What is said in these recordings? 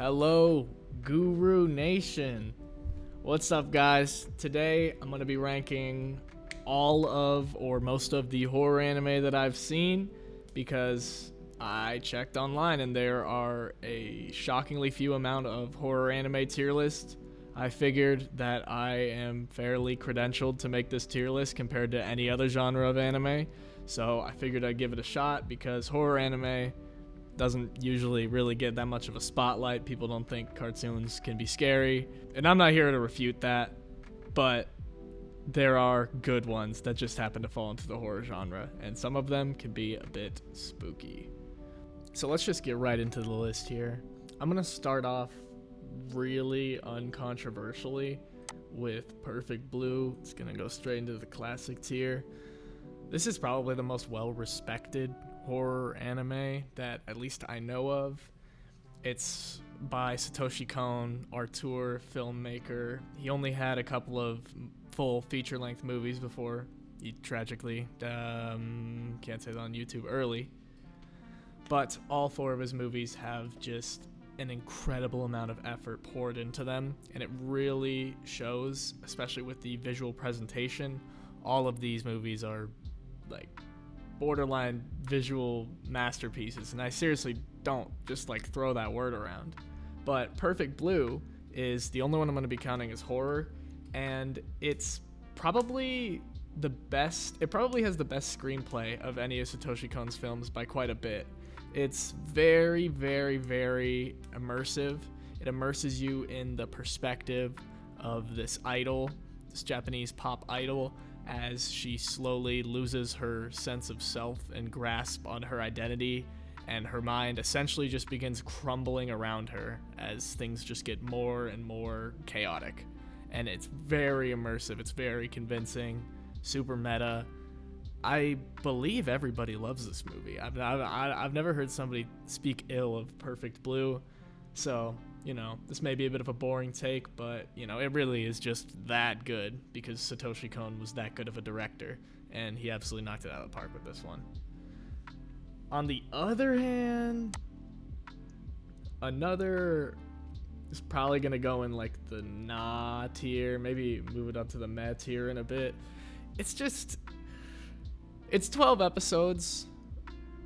Hello, Guru Nation. What's up, guys? Today, I'm going to be ranking all of or most of the horror anime that I've seen because I checked online and there are a shockingly few amount of horror anime tier lists. I figured that I am fairly credentialed to make this tier list compared to any other genre of anime. So I figured I'd give it a shot because horror anime doesn't usually really get that much of a spotlight. People don't think cartoons can be scary. And I'm not here to refute that, but there are good ones that just happen to fall into the horror genre, and some of them can be a bit spooky. So let's just get right into the list here. I'm going to start off really uncontroversially with Perfect Blue. It's going to go straight into the classic tier. This is probably the most well-respected horror anime that at least I know of. It's by Satoshi Kon, auteur, filmmaker. He only had a couple of full feature-length movies before he tragically can't say that on YouTube early. But all four of his movies have just an incredible amount of effort poured into them, and it really shows, especially with the visual presentation. All of these movies are like borderline visual masterpieces, and I seriously don't just like throw that word around. But Perfect Blue is the only one I'm going to be counting as horror, and it's probably the best. It probably has the best screenplay of any of Satoshi Kon's films by quite a bit. It's very, very, very immersive. It immerses you in the perspective of this idol, this Japanese pop idol, as she slowly loses her sense of self and grasp on her identity, and her mind essentially just begins crumbling around her as things just get more and more chaotic. And it's very immersive, it's very convincing, super meta. I believe everybody loves this movie. I've never heard somebody speak ill of Perfect Blue, so this may be a bit of a boring take, but it really is just that good because Satoshi Kon was that good of a director, and he absolutely knocked it out of the park with this one. On the other hand, another is probably gonna go in like the nah tier, maybe move it up to the meh tier in a bit. It's 12 episodes,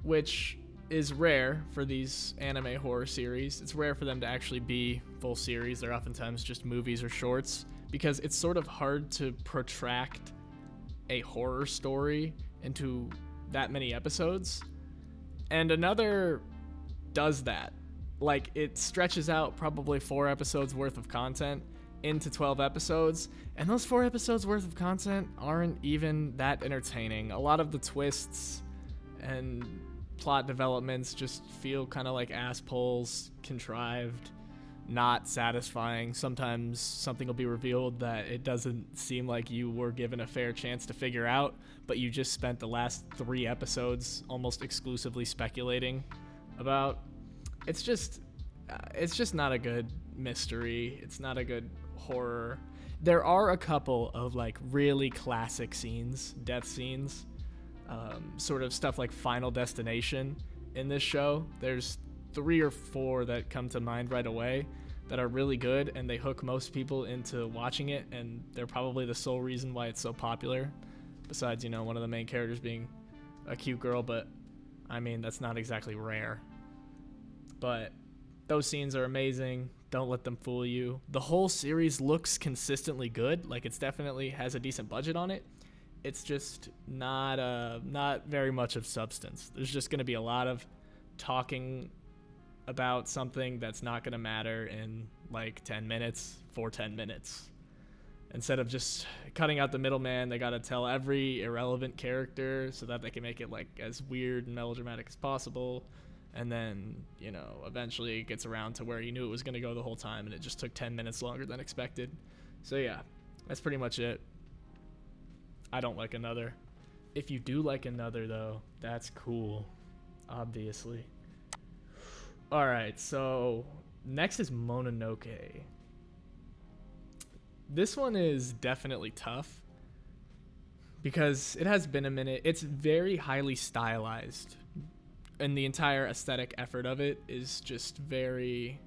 which is rare for these anime horror series. It's rare for them to actually be full series. They're oftentimes just movies or shorts because it's sort of hard to protract a horror story into that many episodes. And another does that. Like, it stretches out probably 4 episodes worth of content into 12 episodes, and those 4 episodes worth of content aren't even that entertaining. A lot of the twists and plot developments just feel kind of like ass pulls, contrived, not satisfying. Sometimes something will be revealed that it doesn't seem like you were given a fair chance to figure out, but you just spent the last 3 episodes almost exclusively speculating about. It's just not a good mystery. It's not a good horror. There are a couple of like really classic scenes, death scenes, sort of stuff like Final Destination in this show. There's 3 or 4 that come to mind right away that are really good, and they hook most people into watching it, and they're probably the sole reason why it's so popular, besides one of the main characters being a cute girl. But I mean, that's not exactly rare. But those scenes are amazing. Don't let them fool you. The whole series looks consistently good. Like, it's definitely has a decent budget on it. It's just not very much of substance. There's just going to be a lot of talking about something that's not going to matter in like 10 minutes for 10 minutes. Instead of just cutting out the middleman, they got to tell every irrelevant character so that they can make it like as weird and melodramatic as possible. And then, eventually it gets around to where you knew it was going to go the whole time, and it just took 10 minutes longer than expected. So yeah, that's pretty much it. I don't like Another. If you do like Another, though, that's cool, obviously. Alright, so next is Mononoke. This one is definitely tough because it has been a minute. It's very highly stylized, and the entire aesthetic effort of it is just very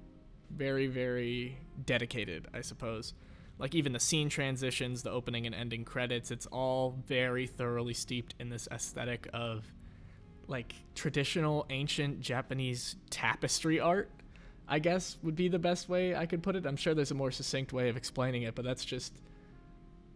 very, very dedicated, I suppose. Like even the scene transitions, the opening and ending credits, it's all very thoroughly steeped in this aesthetic of like traditional ancient Japanese tapestry art, I guess would be the best way I could put it. I'm sure there's a more succinct way of explaining it, but that's just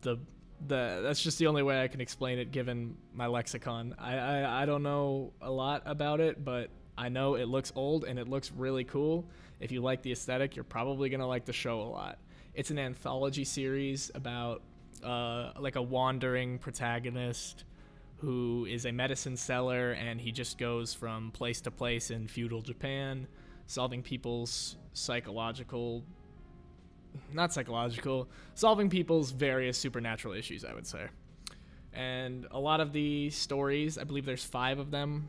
that's just the only way I can explain it given my lexicon. I don't know a lot about it, but I know it looks old and it looks really cool. If you like the aesthetic, you're probably going to like the show a lot. It's an anthology series about like a wandering protagonist who is a medicine seller, and he just goes from place to place in feudal Japan, solving people's solving people's various supernatural issues, I would say. And a lot of the stories, I believe there's 5 of them,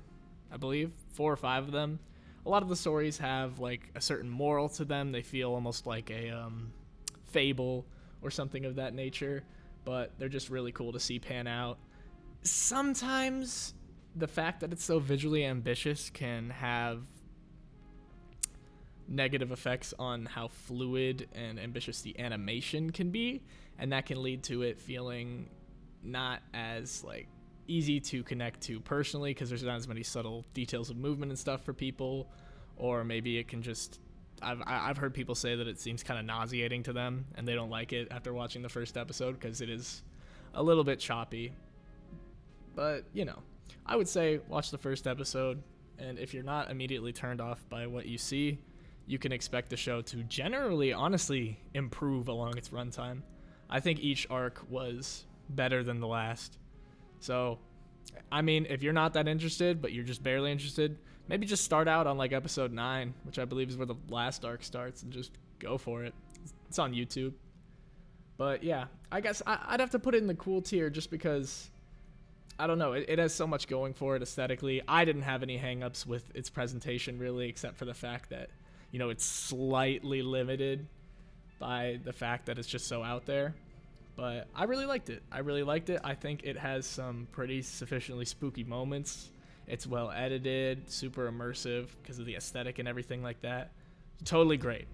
4 or 5 of them. A lot of the stories have like a certain moral to them. They feel almost like a fable or something of that nature, but they're just really cool to see pan out. Sometimes the fact that it's so visually ambitious can have negative effects on how fluid and ambitious the animation can be, and that can lead to it feeling not as like easy to connect to personally, because there's not as many subtle details of movement and stuff for people. Or maybe it can just, I've heard people say that it seems kind of nauseating to them and they don't like it after watching the first episode because it is a little bit choppy. But you know, I would say watch the first episode, and if you're not immediately turned off by what you see, you can expect the show to generally, honestly, improve along its runtime. I think each arc was better than the last. So, I mean, if you're not that interested, but you're just barely interested, maybe just start out on like episode 9, which I believe is where the last arc starts, and just go for it. It's on YouTube. But yeah, I guess I'd have to put it in the cool tier just because, I don't know, it has so much going for it aesthetically. I didn't have any hangups with its presentation really, except for the fact that, you know, it's slightly limited by the fact that it's just so out there. But I really liked it. I think it has some pretty sufficiently spooky moments. It's well edited, super immersive because of the aesthetic and everything like that. Totally great.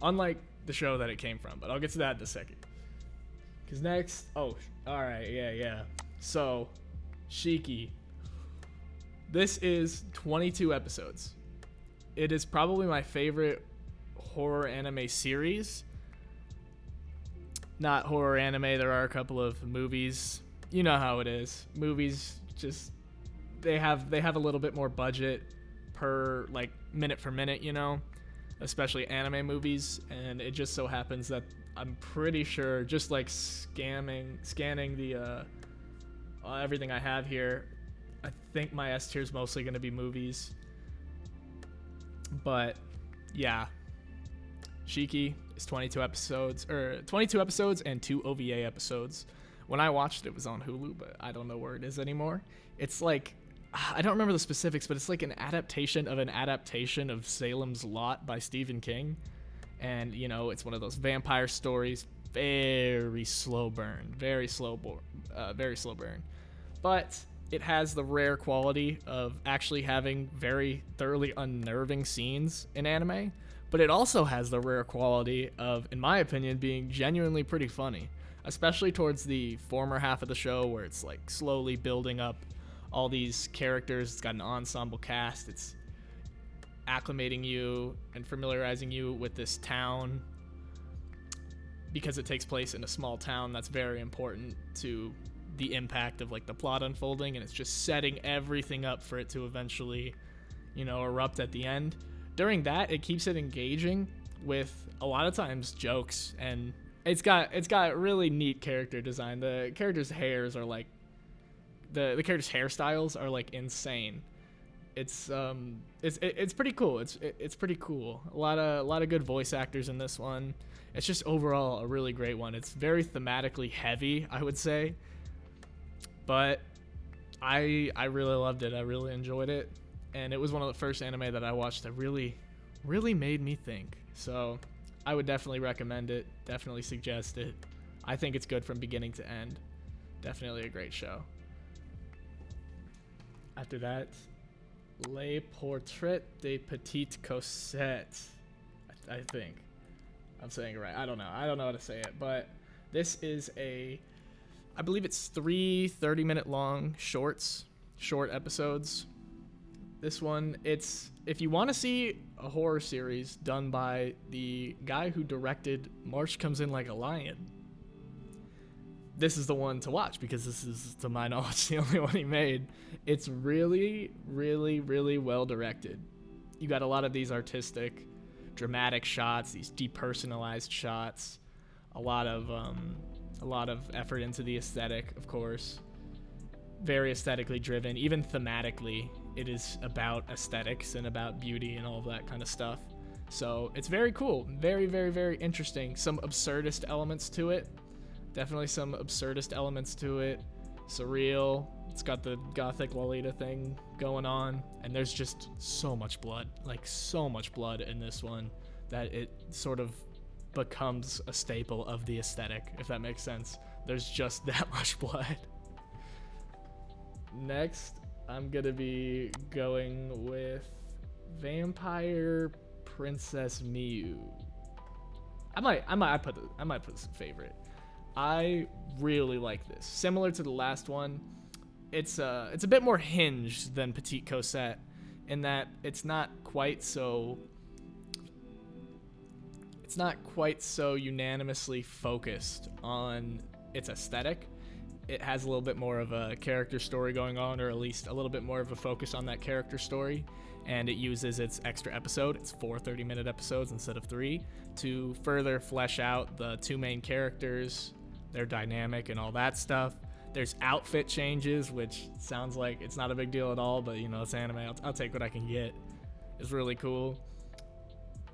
Unlike the show that it came from, but I'll get to that in a second. Because next, alright, yeah. So, Shiki. This is 22 episodes. It is probably my favorite horror anime series. Not horror anime, there are a couple of movies. You know how it is. Movies just, they have a little bit more budget per like minute for minute, you know, especially anime movies, and it just so happens that I'm pretty sure, just like scanning the everything I have here, I think my S tier is mostly going to be movies. But yeah, Shiki is 22 episodes and 2 OVA episodes. When I watched it was on Hulu, but I don't know where it is anymore. It's like, I don't remember the specifics, but it's like an adaptation of Salem's Lot by Stephen King. And, you know, it's one of those vampire stories. Very slow burn. But it has the rare quality of actually having very thoroughly unnerving scenes in anime. But it also has the rare quality of, in my opinion, being genuinely pretty funny. Especially towards the former half of the show where it's like slowly building up all these characters. It's got an ensemble cast. It's acclimating you and familiarizing you with this town because it takes place in a small town. That's very important to the impact of like the plot unfolding, and it's just setting everything up for it to eventually, you know, erupt at the end. During that, it keeps it engaging with a lot of times jokes, and it's got really neat character design. The characters' hairs are like the characters' hairstyles are like insane. It's pretty cool. It's pretty cool. A lot of good voice actors in this one. It's just overall a really great one. It's very thematically heavy, I would say, but I really loved it. I really enjoyed it, and it was one of the first anime that I watched that really made me think. So I would definitely recommend it. Definitely suggest it. I think it's good from beginning to end. Definitely a great show. After that, Les Portraits de Petit Cossette. I think I'm saying it right. I don't know how to say it, but this is I believe it's 3 30-minute long short episodes. This one, if you want to see a horror series done by the guy who directed March Comes In Like a Lion, this is the one to watch, because this is, to my knowledge, the only one he made. It's really, really, really well directed. You got a lot of these artistic, dramatic shots, these depersonalized shots, a lot of effort into the aesthetic, of course. Very aesthetically driven, even thematically. It is about aesthetics and about beauty and all of that kind of stuff. So it's very cool, very, very, very interesting. Some absurdist elements to it. Definitely some absurdist elements to it. Surreal. It's got the gothic Lolita thing going on, and there's just so much blood, like so much blood in this one, that it sort of becomes a staple of the aesthetic, if that makes sense. There's just that much blood. Next, I'm gonna be going with Vampire Princess Miyu. I might put this in favorite. I really like this. Similar to the last one, it's a bit more hinged than Petit Cossette, in that it's not quite so unanimously focused on its aesthetic. It has a little bit more of a character story going on, or at least a little bit more of a focus on that character story, and it uses its extra episode, it's 4 30-minute episodes instead of 3, to further flesh out the 2 main characters, their dynamic and all that stuff. There's outfit changes, which sounds like it's not a big deal at all, but you know, it's anime, I'll take what I can get. It's really cool.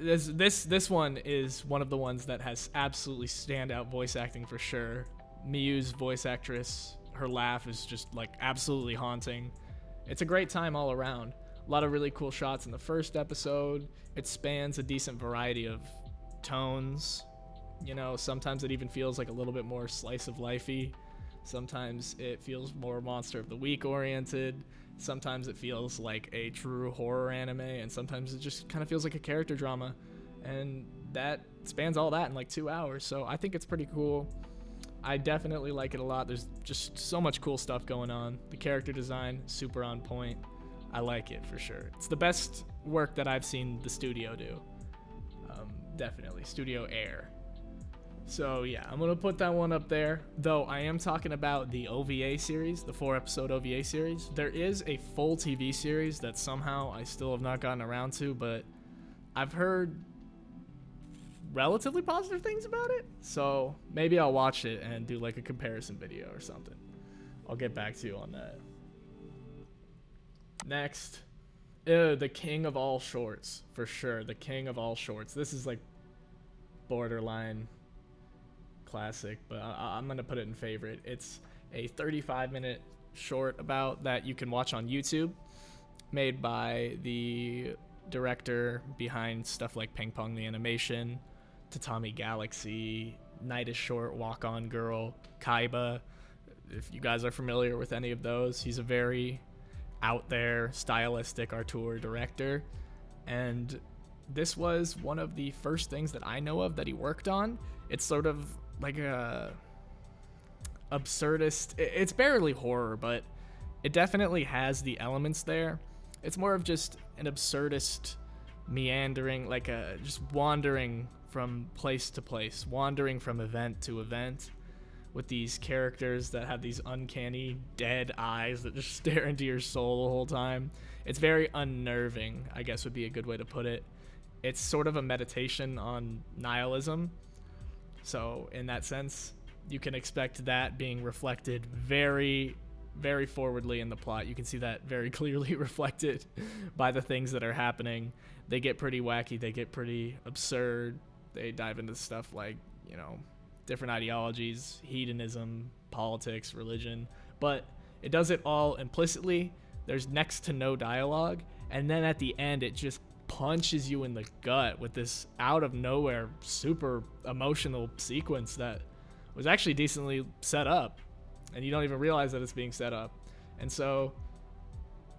This one is one of the ones that has absolutely standout voice acting for sure. Miyu's voice actress, her laugh is just like absolutely haunting. It's a great time all around. A lot of really cool shots in the first episode. It spans a decent variety of tones. You know, sometimes it even feels like a little bit more slice of lifey. Sometimes it feels more Monster of the Week oriented. Sometimes it feels like a true horror anime, and sometimes it just kind of feels like a character drama. And that spans all that in like 2 hours. So I think it's pretty cool. I definitely like it a lot. There's just so much cool stuff going on. The character design, super on point. I like it for sure. It's the best work that I've seen the studio do. Definitely. Studio Air. So yeah, I'm gonna put that one up there. Though I am talking about the OVA series, the 4-episode OVA series. There is a full TV series that somehow I still have not gotten around to, but I've heard relatively positive things about it. So maybe I'll watch it and do like a comparison video or something. I'll get back to you on that. Next, the king of all shorts, for sure. The king of all shorts. This is like borderline classic, but I'm gonna put it in favorite. It's a 35-minute short about that you can watch on YouTube, made by the director behind stuff like Ping Pong the Animation, Tatami Galaxy, Night is Short, Walk On Girl, Kaiba. If you guys are familiar with any of those, he's a very out there, stylistic auteur director, and this was one of the first things that I know of that he worked on. It's sort of like a absurdist, it's barely horror, but it definitely has the elements there. It's more of just an absurdist meandering, like just wandering from place to place, wandering from event to event, with these characters that have these uncanny dead eyes that just stare into your soul the whole time. It's very unnerving, I guess would be a good way to put it. It's sort of a meditation on nihilism. So in that sense, you can expect that being reflected very, very forwardly in the plot. You can see that very clearly reflected by the things that are happening. They get pretty wacky, they get pretty absurd. They dive into stuff like, you know, different ideologies, hedonism, politics, religion, but it does it all implicitly. There's next to no dialogue, and then at the end it just punches you in the gut with this out of nowhere super emotional sequence that was actually decently set up, and you don't even realize that it's being set up. And so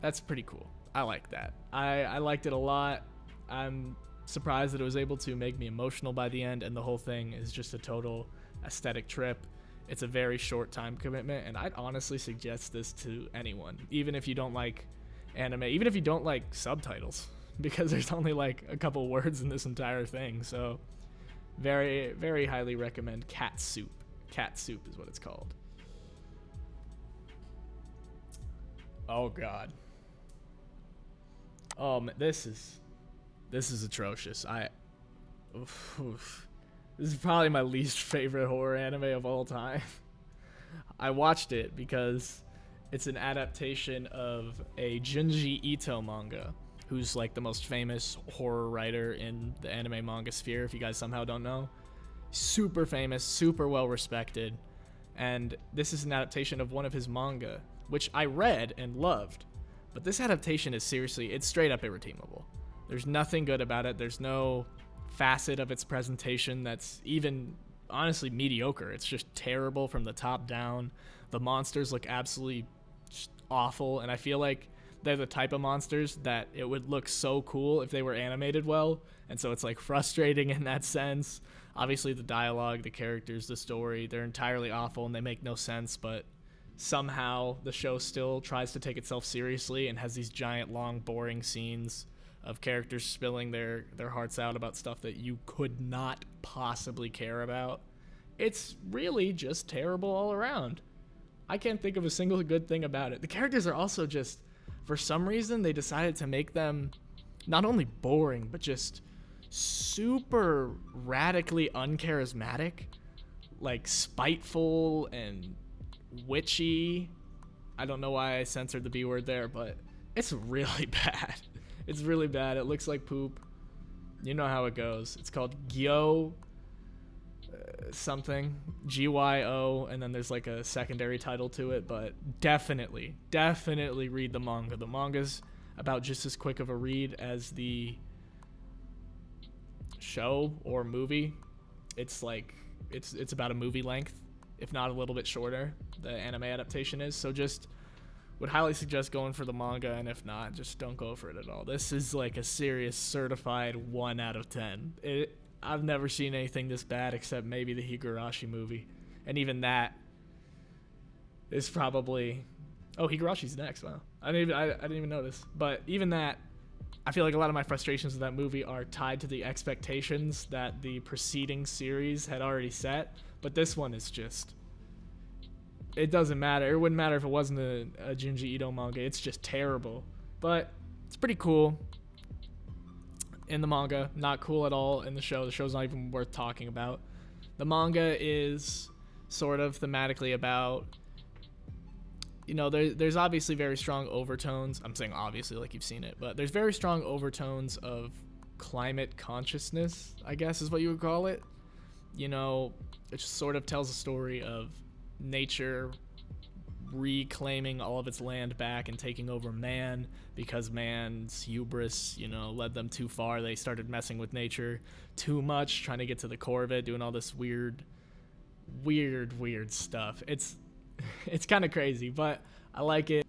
that's pretty cool. I like that. I liked it a lot. I'm surprised that it was able to make me emotional by the end, and the whole thing is just a total aesthetic trip. It's a very short time commitment, and I'd honestly suggest this to anyone, even if you don't like anime, even if you don't like subtitles, because there's only like a couple words in this entire thing. So very, very highly recommend Cat Soup. Cat Soup is what it's called. Oh god. Oh man, this is atrocious. This is probably my least favorite horror anime of all time. I watched it because it's an adaptation of a Junji Ito manga, who's like the most famous horror writer in the anime manga sphere, if you guys somehow don't know. Super famous, super well respected. And this is an adaptation of one of his manga, which I read and loved. But this adaptation is seriously, it's straight up irredeemable. There's nothing good about it. There's no facet of its presentation that's even honestly mediocre. It's just terrible from the top down. The monsters look absolutely awful, and I feel like they're the type of monsters that it would look so cool if they were animated well, and so it's like frustrating in that sense. Obviously the dialogue, the characters, the story, they're entirely awful and they make no sense, but somehow the show still tries to take itself seriously and has these giant long boring scenes of characters spilling their hearts out about stuff that you could not possibly care about. It's really just terrible all around. I can't think of a single good thing about it. The characters are also just, for some reason, they decided to make them not only boring, but just super radically uncharismatic, like spiteful and witchy. I don't know why I censored the B word there, but it's really bad. It's really bad. It looks like poop. You know how it goes. It's called Gyo something, Gyo, and then there's like a secondary title to it, but definitely read the manga. The manga's about just as quick of a read as the show or movie. It's like it's about a movie length, if not a little bit shorter. The anime adaptation is, so just would highly suggest going for the manga, and if not, just don't go for it at all. This is like a serious certified 1 out of 10. I've never seen anything this bad except maybe the Higurashi movie, and even that is probably... Oh, Higurashi's next. Wow, I didn't even notice. But even that, I feel like a lot of my frustrations with that movie are tied to the expectations that the preceding series had already set. But this one is just... It doesn't matter. It wouldn't matter if it wasn't a Junji Ito manga. It's just terrible. But it's pretty cool in the manga. Not cool at all in the show. The show's not even worth talking about. The manga is sort of thematically about... You know, there's obviously very strong overtones. I'm saying obviously like you've seen it. But there's very strong overtones of climate consciousness, I guess is what you would call it. You know, it just sort of tells a story of nature reclaiming all of its land back and taking over man because man's hubris, you know, led them too far. They started messing with nature too much, trying to get to the core of it, doing all this weird stuff. It's kind of crazy, but I like it.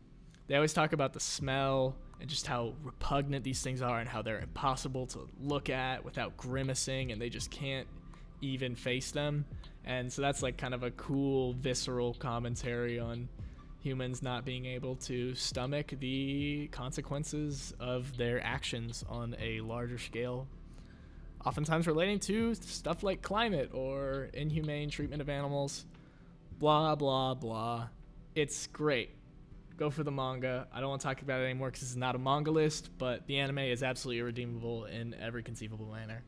They always talk about the smell and just how repugnant these things are and how they're impossible to look at without grimacing, and they just can't even face them. And so that's like kind of a cool visceral commentary on humans not being able to stomach the consequences of their actions on a larger scale, oftentimes relating to stuff like climate or inhumane treatment of animals, blah blah blah. It's great. Go for the manga. I don't want to talk about it anymore because it's not a manga list, but the anime is absolutely irredeemable in every conceivable manner.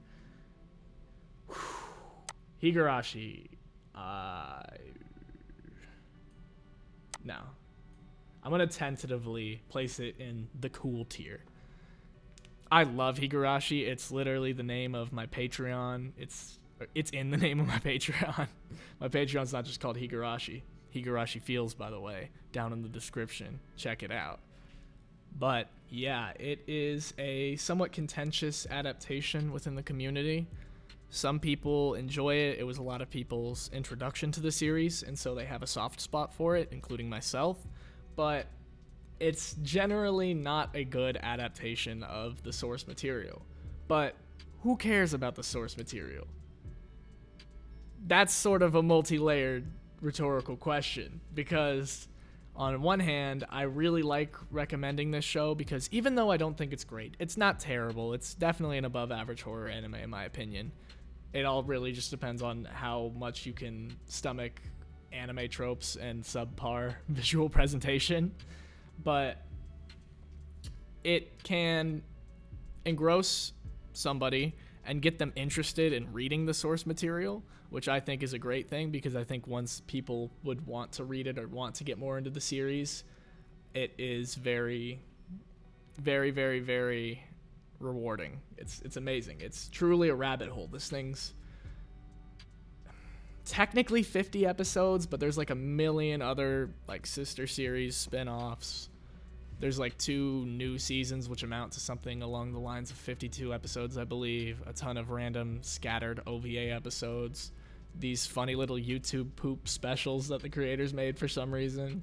Higurashi. No. I'm going to tentatively place it in the cool tier. I love Higurashi. It's literally the name of my Patreon. It's in the name of my Patreon. My Patreon's not just called Higurashi. Higurashi Feels, by the way, down in the description. Check it out. But yeah, it is a somewhat contentious adaptation within the community. Some people enjoy it. It was a lot of people's introduction to the series, and so they have a soft spot for it, including myself. But it's generally not a good adaptation of the source material. But who cares about the source material? That's sort of a multi-layered rhetorical question, because on one hand, I really like recommending this show because even though I don't think it's great, it's not terrible. It's definitely an above average horror anime in my opinion. It all really just depends on how much you can stomach anime tropes and subpar visual presentation, but it can engross somebody and get them interested in reading the source material, which I think is a great thing, because I think once people would want to read it or want to get more into the series, it is very, very, very, very rewarding. It's amazing. It's truly a rabbit hole. This thing's technically 50 episodes, but there's like a million other like sister series spin-offs. There's like 2 new seasons, which amount to something along the lines of 52 episodes, I believe. A ton of random scattered OVA episodes. These funny little YouTube poop specials that the creators made for some reason.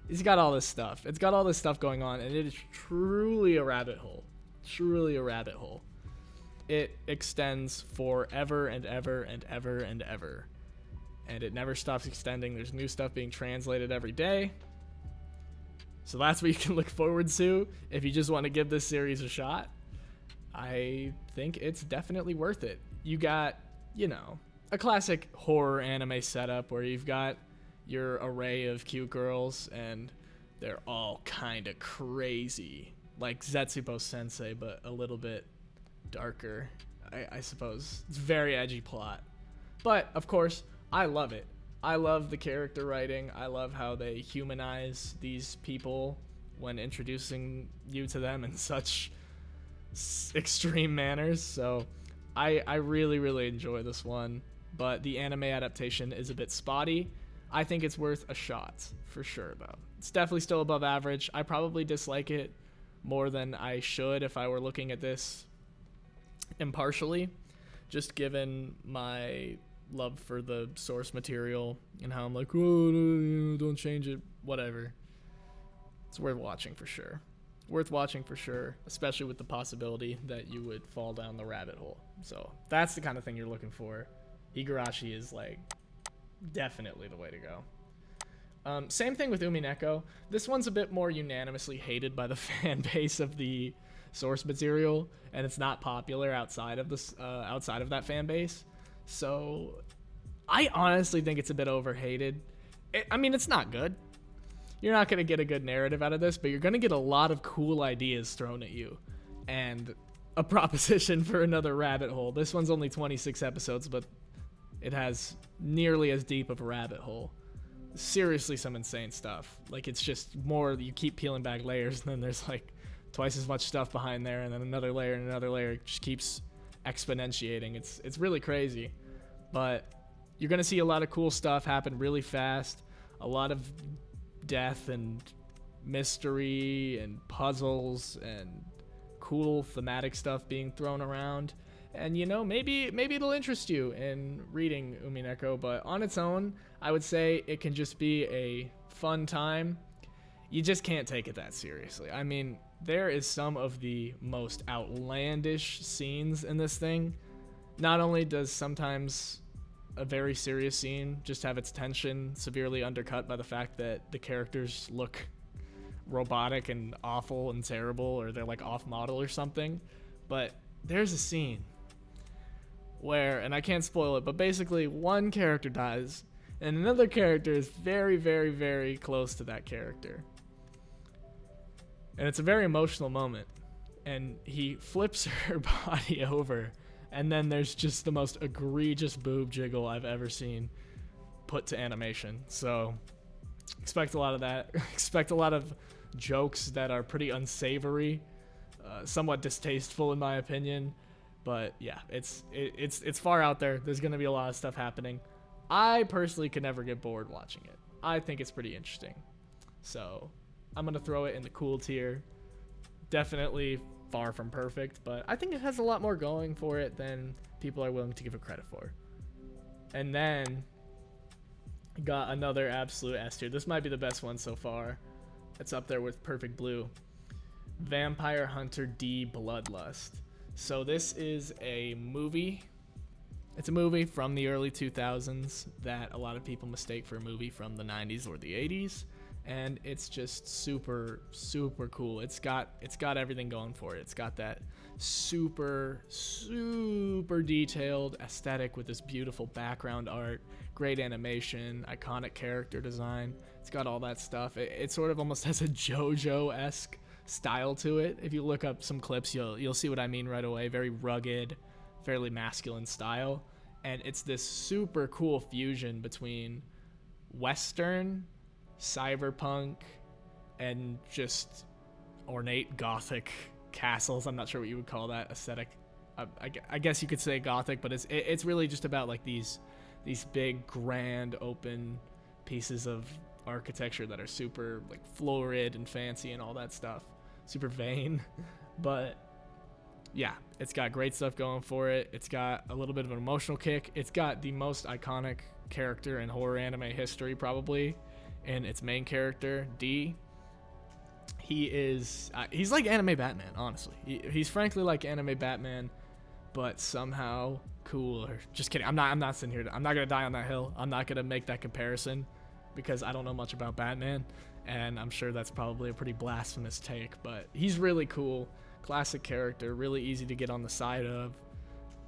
It's got all this stuff. It's got all this stuff going on, and it is truly a rabbit hole. Truly a rabbit hole. It extends forever and ever and ever and ever. And it never stops extending. There's new stuff being translated every day. So that's what you can look forward to if you just want to give this series a shot. I think it's definitely worth it. You got, you know, a classic horror anime setup where you've got your array of cute girls and they're all kind of crazy. Like Zetsubo Sensei, but a little bit darker, I suppose. It's a very edgy plot. But, of course, I love it. I love the character writing. I love how they humanize these people when introducing you to them in such extreme manners. So I really, really enjoy this one. But the anime adaptation is a bit spotty. I think it's worth a shot, for sure, though. It's definitely still above average. I probably dislike it more than I should if I were looking at this impartially, just given my love for the source material and how I'm like, oh, no, don't change it, whatever. It's worth watching for sure. Worth watching for sure, especially with the possibility that you would fall down the rabbit hole. So that's the kind of thing you're looking for. Higurashi is like definitely the way to go. Same thing with Umineko. This one's a bit more unanimously hated by the fan base of the source material, and it's not popular outside of this outside of that fan base. So I honestly think it's a bit overhated. I mean, it's not good. You're not going to get a good narrative out of this, but you're going to get a lot of cool ideas thrown at you and a proposition for another rabbit hole. This one's only 26 episodes, but it has nearly as deep of a rabbit hole. Seriously, some insane stuff. Like, it's just more, you keep peeling back layers, and then there's like twice as much stuff behind there, and then another layer and another layer. It just keeps exponentiating. It's really crazy, but you're gonna see a lot of cool stuff happen really fast. A lot of death and mystery and puzzles and cool thematic stuff being thrown around. And you know, maybe it'll interest you in reading Umineko, but on its own, I would say it can just be a fun time. You just can't take it that seriously. I mean, there is some of the most outlandish scenes in this thing. Not only does sometimes a very serious scene just have its tension severely undercut by the fact that the characters look robotic and awful and terrible, or they're like off model or something, but there's a scene where, and I can't spoil it, but basically one character dies and another character is very, very, very close to that character. And it's a very emotional moment. And he flips her body over, and then there's just the most egregious boob jiggle I've ever seen put to animation. So expect a lot of that. Expect a lot of jokes that are pretty unsavory, somewhat distasteful in my opinion. But yeah, it's far out there. There's going to be a lot of stuff happening. I personally could never get bored watching it. I think it's pretty interesting. So I'm going to throw it in the cool tier. Definitely far from perfect, but I think it has a lot more going for it than people are willing to give it credit for. And then got another absolute S tier. This might be the best one so far. It's up there with Perfect Blue. Vampire Hunter D Bloodlust. So this is a movie. It's a movie from the early 2000s that a lot of people mistake for a movie from the 90s or the 80s, and it's just super cool. It's got everything going for it. It's got that super detailed aesthetic with this beautiful background art, great animation, iconic character design. It's got all that stuff. It sort of almost has a JoJo-esque style to it. If you look up some clips, you'll see what I mean right away. Very rugged, fairly masculine style, and it's this super cool fusion between Western, cyberpunk, and just ornate gothic castles. I'm not sure what you would call that aesthetic. I guess you could say gothic, but it's really just about like these big, grand, open pieces of architecture that are super like florid and fancy and all that stuff. Super vain, but yeah, it's got great stuff going for it. It's got a little bit of an emotional kick. It's got the most iconic character in horror anime history, probably, and its main character, D. He's like anime Batman, honestly. He's frankly like anime Batman, but somehow cooler. Just kidding. I'm not sitting here. I'm not gonna die on that hill. I'm not gonna make that comparison because I don't know much about Batman, and I'm sure that's probably a pretty blasphemous take. But he's really cool. Classic character, really easy to get on the side of,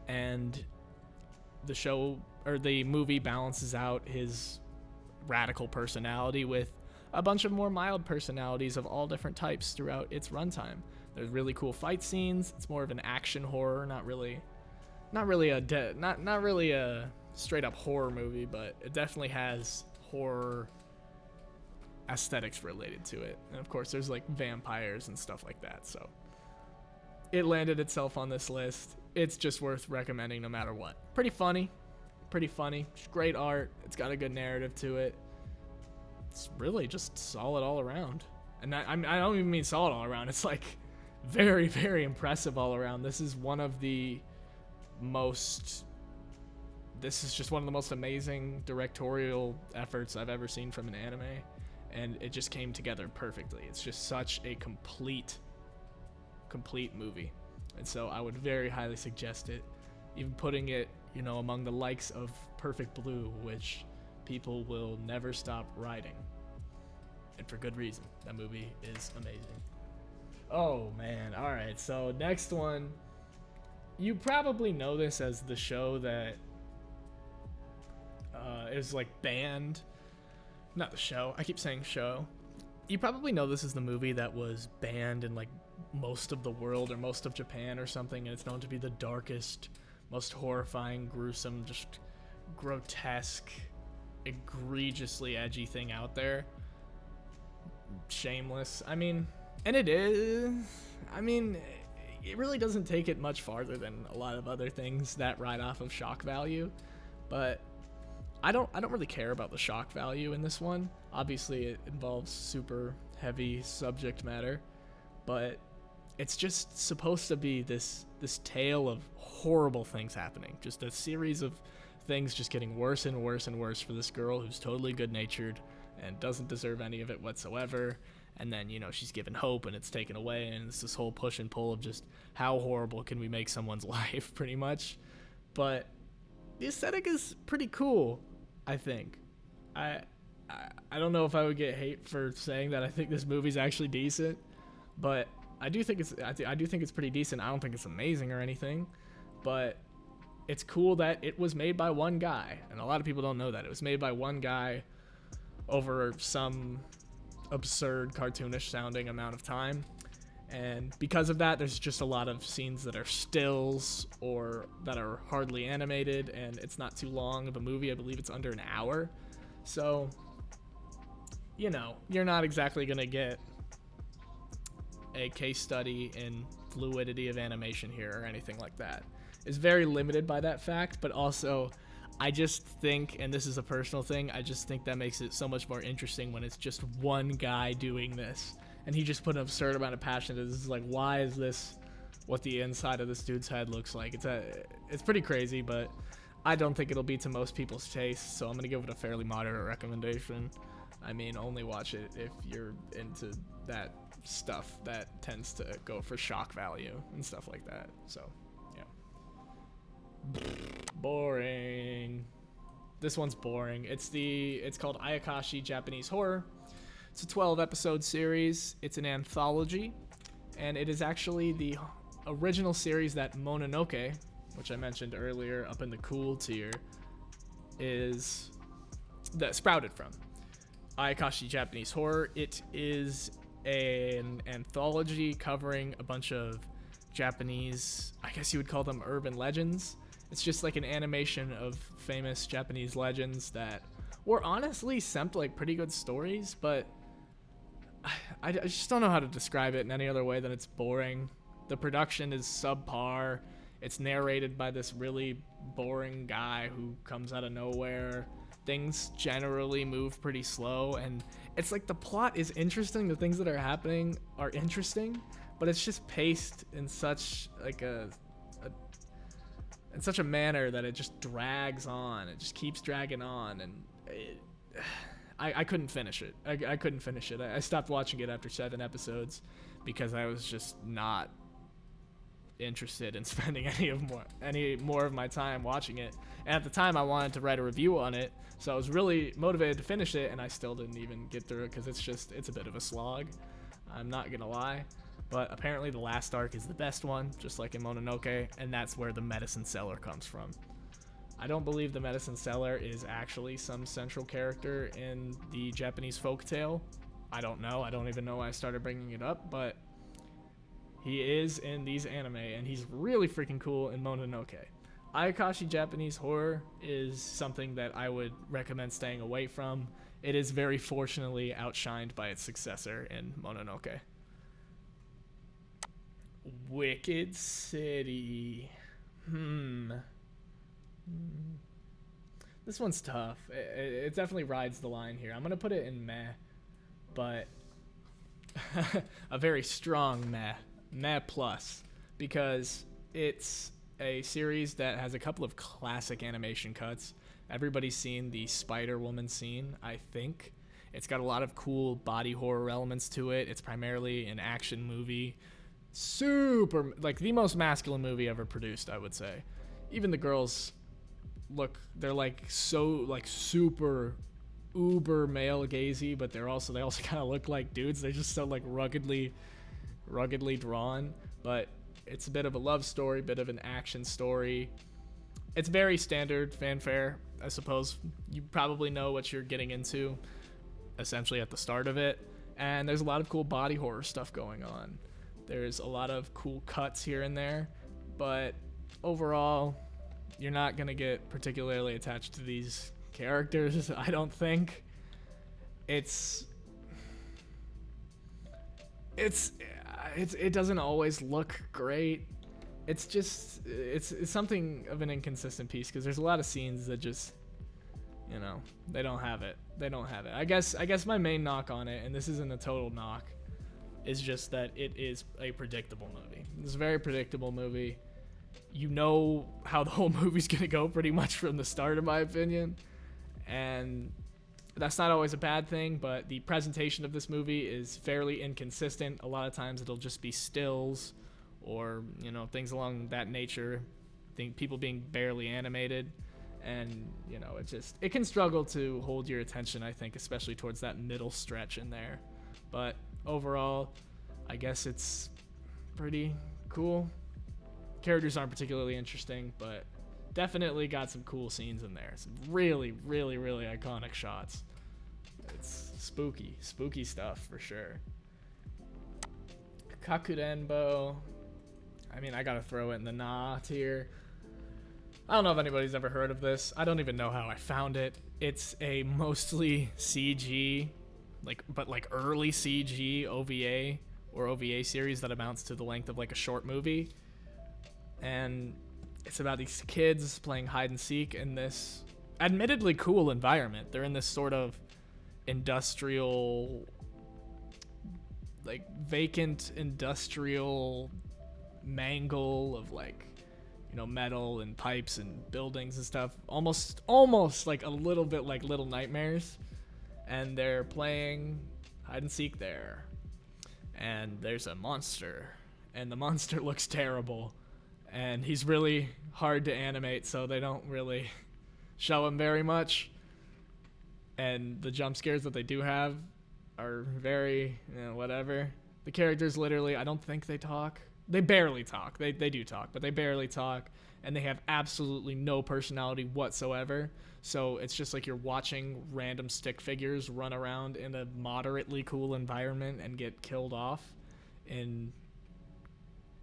and the show or the movie balances out his radical personality with a bunch of more mild personalities of all different types throughout its runtime. There's really cool fight scenes. It's more of an action horror, not really a straight up horror movie, but it definitely has horror aesthetics related to it. And of course, there's like vampires and stuff like that. So it landed itself on this list. It's just worth recommending no matter what. Pretty funny. Just great art. It's got a good narrative to it. It's really just solid all around. And I don't even mean solid all around. It's like very, very impressive all around. This is just one of the most amazing directorial efforts I've ever seen from an anime. And it just came together perfectly. It's just such a complete movie. And so I would very highly suggest it. Even putting it, among the likes of Perfect Blue, which people will never stop riding, and for good reason. That movie is amazing. Oh man. All right, so next one, you probably know this as the show that is like banned. Not the show, I keep saying show. You probably know this is the movie that was banned in like most of the world or most of Japan or something, and it's known to be the darkest, most horrifying, gruesome, just grotesque, egregiously edgy thing out there. Shameless. And it is. It really doesn't take it much farther than a lot of other things that ride off of shock value, but I don't really care about the shock value in this one. Obviously, it involves super heavy subject matter, but it's just supposed to be this tale of horrible things happening. Just a series of things just getting worse and worse and worse for this girl who's totally good-natured and doesn't deserve any of it whatsoever. And then, she's given hope and it's taken away, and it's this whole push and pull of just how horrible can we make someone's life, pretty much. But the aesthetic is pretty cool, I think. I don't know if I would get hate for saying that I think this movie's actually decent, but I do think it's pretty decent. I don't think it's amazing or anything, but it's cool that it was made by one guy, and a lot of people don't know that. It was made by one guy over some absurd cartoonish sounding amount of time, and because of that, there's just a lot of scenes that are stills or that are hardly animated, and it's not too long of a movie. I believe it's under an hour, so you're not exactly gonna get a case study in fluidity of animation here or anything like that. It's very limited by that fact, but also I just think, and this is a personal thing, I just think that makes it so much more interesting when it's just one guy doing this, and he just put an absurd amount of passion into this. It's like, why is this what the inside of this dude's head looks like? It's pretty crazy, but I don't think it'll be to most people's taste, so I'm gonna give it a fairly moderate recommendation. Only watch it if you're into that stuff that tends to go for shock value and stuff like that. So, yeah. Boring. This one's boring. It's called Ayakashi Japanese Horror. It's a 12-episode series. It's an anthology, and it is actually the original series that Mononoke, which I mentioned earlier up in the cool tier, that sprouted from. Ayakashi Japanese Horror. It is an anthology covering a bunch of Japanese, I guess you would call them urban legends. It's just like an animation of famous Japanese legends that were honestly like pretty good stories, but I just don't know how to describe it in any other way than it's boring. The production is subpar. It's narrated by this really boring guy who comes out of nowhere. Things generally move pretty slow, and it's like the plot is interesting. The things that are happening are interesting, but it's just paced in such like in such a manner that it just drags on. It just keeps dragging on, and I couldn't finish it. I couldn't finish it. I stopped watching it after 7 episodes because I was just not interested in spending any more of my time watching it. And at the time, I wanted to write a review on it, so I was really motivated to finish it, and I still didn't even get through it because it's a bit of a slog. I'm not gonna lie. But apparently the last arc is the best one, just like in Mononoke, and that's where the medicine seller comes from. I don't believe the medicine seller is actually some central character in the Japanese folktale. I don't know. I don't even know why I started bringing it up, but he is in these anime, and he's really freaking cool in Mononoke. Ayakashi Japanese Horror is something that I would recommend staying away from. It is very fortunately outshined by its successor in Mononoke. Wicked City. This one's tough. It definitely rides the line here. I'm gonna put it in meh, but a very strong meh plus, because it's a series that has a couple of classic animation cuts. Everybody's seen the Spider-Woman scene, I think. It's got a lot of cool body horror elements to it. It's primarily an action movie. Super, like the most masculine movie ever produced, I would say. Even the girls they're like so like super uber male gazy, but they also kind of look like dudes. They're just so like ruggedly drawn, but it's a bit of a love story, bit of an action story. It's very standard fanfare, I suppose. You probably know what you're getting into essentially at the start of it, and there's a lot of cool body horror stuff going on. There's a lot of cool cuts here and there, but overall, you're not going to get particularly attached to these characters, I don't think. It doesn't always look great. It's something of an inconsistent piece, because there's a lot of scenes that just, they don't have it. I guess my main knock on it, and this isn't a total knock, is just that it is a predictable movie. It's a very predictable movie. You know how the whole movie's gonna go pretty much from the start, in my opinion, and that's not always a bad thing, but the presentation of this movie is fairly inconsistent. A lot of times it'll just be stills or, things along that nature. People being barely animated, and, it can struggle to hold your attention, I think, especially towards that middle stretch in there. But overall, I guess it's pretty cool. Characters aren't particularly interesting, but definitely got some cool scenes in there. Some really, really, really iconic shots. It's spooky stuff for sure. Kakurenbo. I mean, I gotta throw it in the nah tier. I don't know if anybody's ever heard of this. I don't even know how I found it. It's a mostly CG, but early CG OVA or OVA series that amounts to the length of like a short movie. And it's about these kids playing hide and seek in this admittedly cool environment. They're in this sort of industrial, like vacant industrial mangle of metal and pipes and buildings and stuff. Almost like a little bit like Little Nightmares. And they're playing hide and seek there. and there's a monster, and the monster looks terrible, and he's really hard to animate, so they don't really show him very much. And the jump scares that they do have are very, whatever. The characters literally, I don't think they talk. They barely talk. They do talk, but they barely talk. And they have absolutely no personality whatsoever. So it's just like you're watching random stick figures run around in a moderately cool environment and get killed off in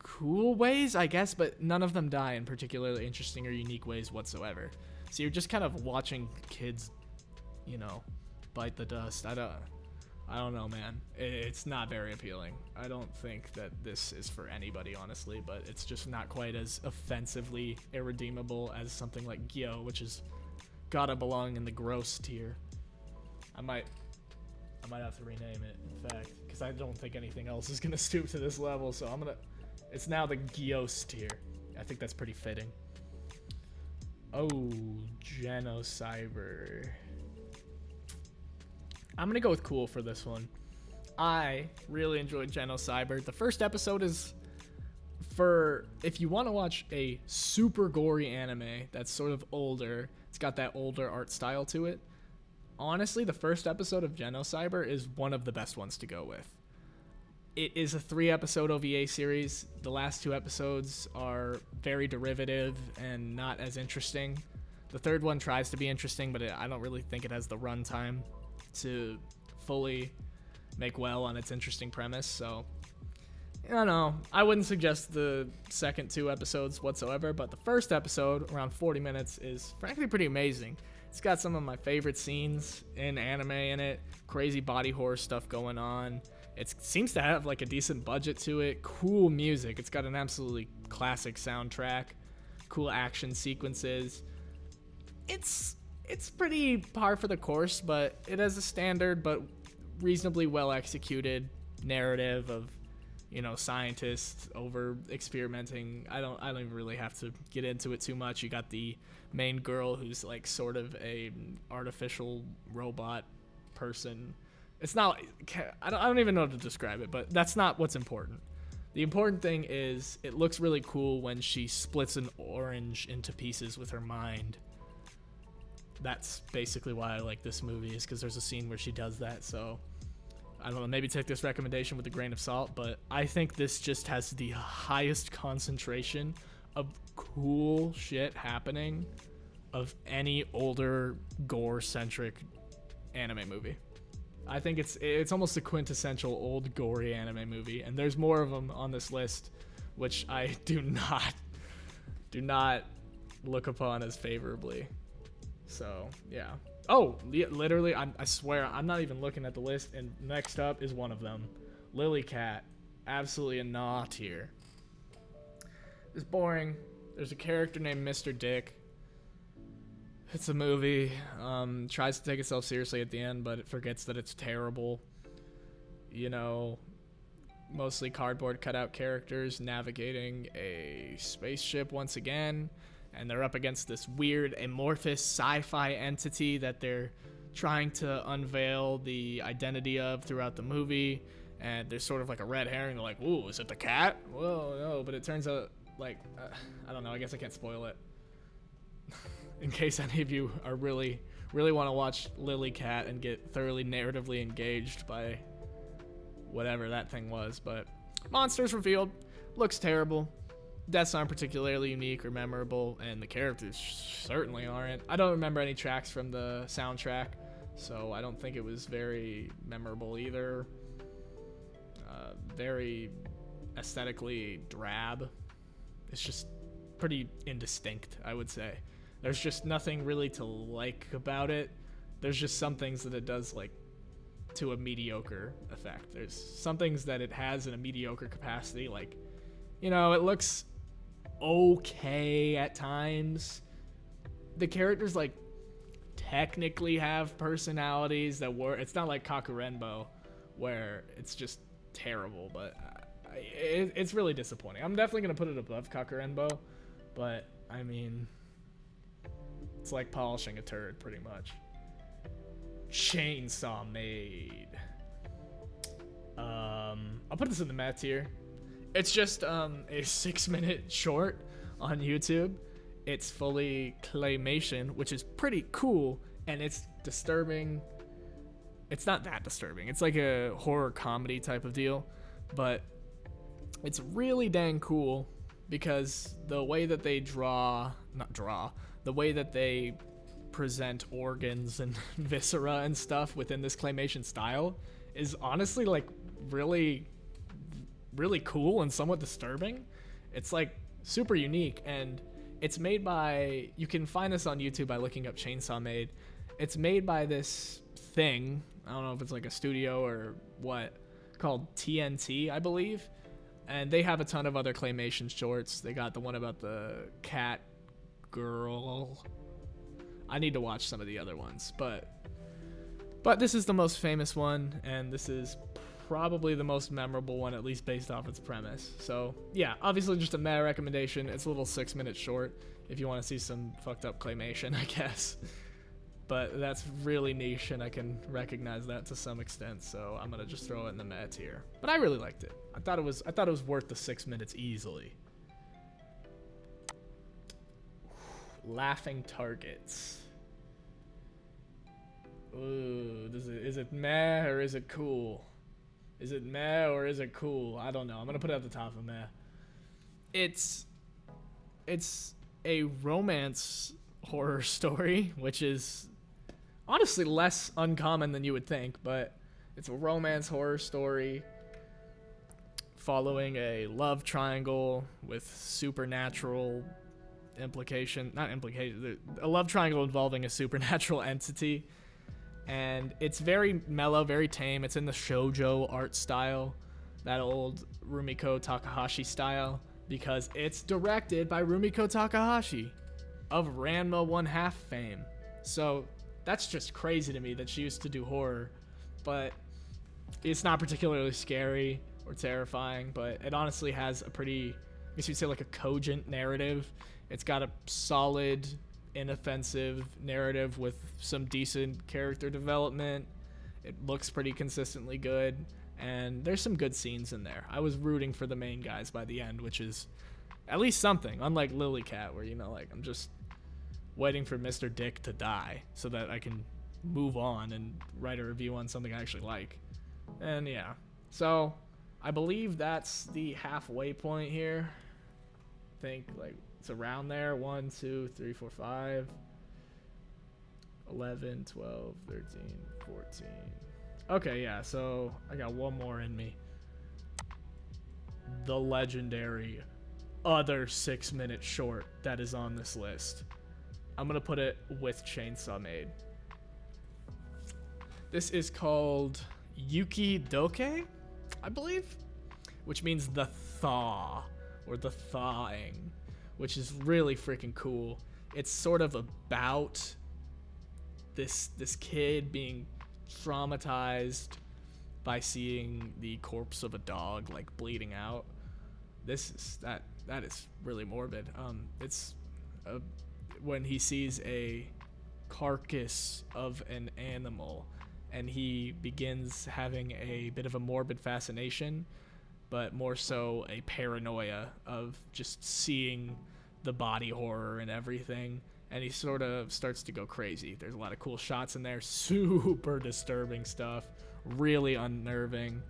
cool ways, I guess, but none of them die in particularly interesting or unique ways whatsoever. So you're just kind of watching kids, bite the dust. I don't know, man. It's not very appealing. I don't think that this is for anybody, honestly, but it's just not quite as offensively irredeemable as something like Gyo, which is gotta belong in the gross tier. I might have to rename it, in fact, because I don't think anything else is gonna stoop to this level, so it's now the Gyos tier. I think that's pretty fitting. Oh, Genocyber. I'm gonna go with cool for this one. I really enjoyed Genocyber. The first episode is if you want to watch a super gory anime that's sort of older, it's got that older art style to it. Honestly, the first episode of Genocyber is one of the best ones to go with. It is a 3-episode OVA series. The last 2 episodes are very derivative and not as interesting. The third one tries to be interesting, but I don't really think it has the runtime to fully make well on its interesting premise. So, I don't know. I wouldn't suggest the second 2 episodes whatsoever, but the first episode, around 40 minutes, is frankly pretty amazing. It's got some of my favorite scenes in anime in it. Crazy body horror stuff going on. It seems to have like a decent budget to it. Cool music. It's got an absolutely classic soundtrack. Cool action sequences. It's pretty par for the course, but it has a standard but reasonably well executed narrative of, scientists over experimenting. I don't even really have to get into it too much. You got the main girl who's like sort of a artificial robot person. It's not, I don't even know how to describe it, but that's not what's important. The important thing is it looks really cool when she splits an orange into pieces with her mind. That's basically why I like this movie, is because there's a scene where she does that. So I don't know, maybe take this recommendation with a grain of salt, but I think this just has the highest concentration of cool shit happening of any older gore-centric anime movie. I think it's almost a quintessential old gory anime movie, and there's more of them on this list, which I do not look upon as favorably. So yeah. Oh, literally, I swear I'm not even looking at the list, and next up is one of them, Lily Cat. Absolutely a nah tier. It's boring. There's a character named Mr. Dick. It's a movie, tries to take itself seriously at the end, but it forgets that it's terrible. Mostly cardboard cutout characters navigating a spaceship once again, and they're up against this weird amorphous sci-fi entity that they're trying to unveil the identity of throughout the movie, and there's sort of like a red herring. They're like, ooh, is it the cat? Whoa, no, but it turns out, like, I don't know, I guess I can't spoil it. In case any of you are really want to watch Lily Cat and get thoroughly narratively engaged by whatever that thing was. But monsters revealed, looks terrible. Deaths aren't particularly unique or memorable, and the characters certainly aren't. I don't remember any tracks from the soundtrack, so I don't think it was very memorable either. Very aesthetically drab. It's just pretty indistinct, I would say. There's just nothing really to like about it. There's just some things that it does like to a mediocre effect. There's some things that it has in a mediocre capacity, like, it looks okay at times. The characters like technically have personalities that were, it's not like Kakurenbo where it's just terrible, but it's really disappointing. I'm definitely going to put it above Kakurenbo, but I mean, it's like polishing a turd, pretty much. Chainsaw Maid. I'll put this in the Matt tier. It's just a 6-minute short on YouTube. It's fully claymation, which is pretty cool, and it's disturbing. It's not that disturbing. It's like a horror comedy type of deal, but it's really dang cool because the way that they the way that they present organs and viscera and stuff within this claymation style is honestly like really cool and somewhat disturbing. It's like super unique, and it's made by, you can find this on YouTube by looking up Chainsaw Maid. It's made by this thing, I don't know if it's like a studio or what, called TNT, I believe. And they have a ton of other claymation shorts. They got the one about the cat girl. I need to watch some of the other ones, but this is the most famous one, and this is probably the most memorable one, at least based off its premise. So yeah, obviously just a meta recommendation. It's a little 6-minute short if you want to see some fucked up claymation, I guess. But that's really niche, and I can recognize that to some extent, so I'm gonna just throw it in the meta tier. But I really liked it. I thought it was worth the 6 minutes easily. Laughing targets. Ooh, is it meh or is it cool? Is it meh or is it cool? I don't know. I'm gonna put it at the top of meh. It's a romance horror story, which is honestly less uncommon than you would think, but it's a romance horror story following a love triangle with supernatural a love triangle involving a supernatural entity. And it's very mellow, very tame. It's in the shoujo art style, that old Rumiko Takahashi style, because it's directed by Rumiko Takahashi of Ranma 1/2 fame. So that's just crazy to me that she used to do horror, but it's not particularly scary or terrifying, but it honestly has a pretty, I guess you'd say, like a cogent narrative. It's got a solid, inoffensive narrative with some decent character development. It looks pretty consistently good, and there's some good scenes in there. I was rooting for the main guys by the end, which is at least something, unlike Lily Cat, where, you know, like, I'm just waiting for Mr. Dick to die so that I can move on and write a review on something I actually like. And yeah, so I believe that's the halfway point here. I think like it's around there. 1, 2, 3, 4, 5, 11, 12, 13, 14. Okay, yeah, so I got one more in me. The legendary other 6-minute short that is on this list. I'm gonna put it with Chainsaw Maid. This is called Yukidoke, I believe, which means the thaw or the thawing, which is really freaking cool. It's sort of about this kid being traumatized by seeing the corpse of a dog like bleeding out. That is really morbid. It's when he sees a carcass of an animal, and he begins having a bit of a morbid fascination, but more so a paranoia of just seeing the body horror and everything, and he sort of starts to go crazy. There's a lot of cool shots in there, super disturbing stuff, really unnerving.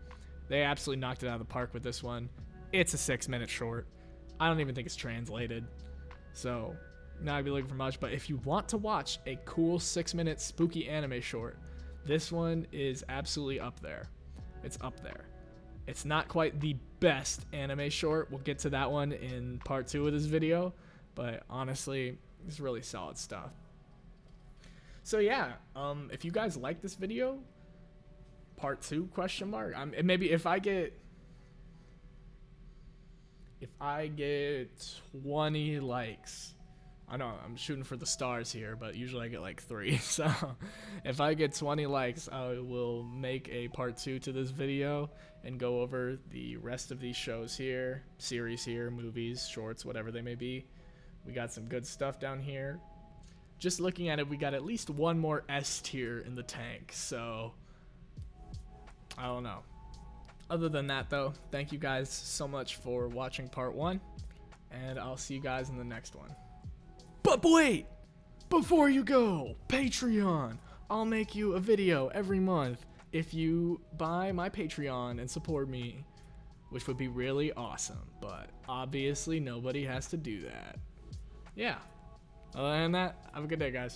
They absolutely knocked it out of the park with this one. It's a 6-minute short. I don't even think it's translated, so not gonna be looking for much. But if you want to watch a cool 6-minute spooky anime short, this one is absolutely up there. It's up there. It's not quite the best anime short. We'll get to that one in part 2 of this video, but honestly, it's really solid stuff. So yeah, if you guys like this video, part 2 question mark. Maybe if I get 20 likes, I know I'm shooting for the stars here, but usually I get like 3. So if I get 20 likes, I will make a part 2 to this video and go over the rest of these shows here, series here, movies, shorts, whatever they may be. We got some good stuff down here. Just looking at it, we got at least one more S tier in the tank. So I don't know. Other than that, though, thank you guys so much for watching part 1, and I'll see you guys in the next one. But wait! Before you go, Patreon! I'll make you a video every month if you buy my Patreon and support me, which would be really awesome, but obviously nobody has to do that. Yeah. Other than that, have a good day, guys.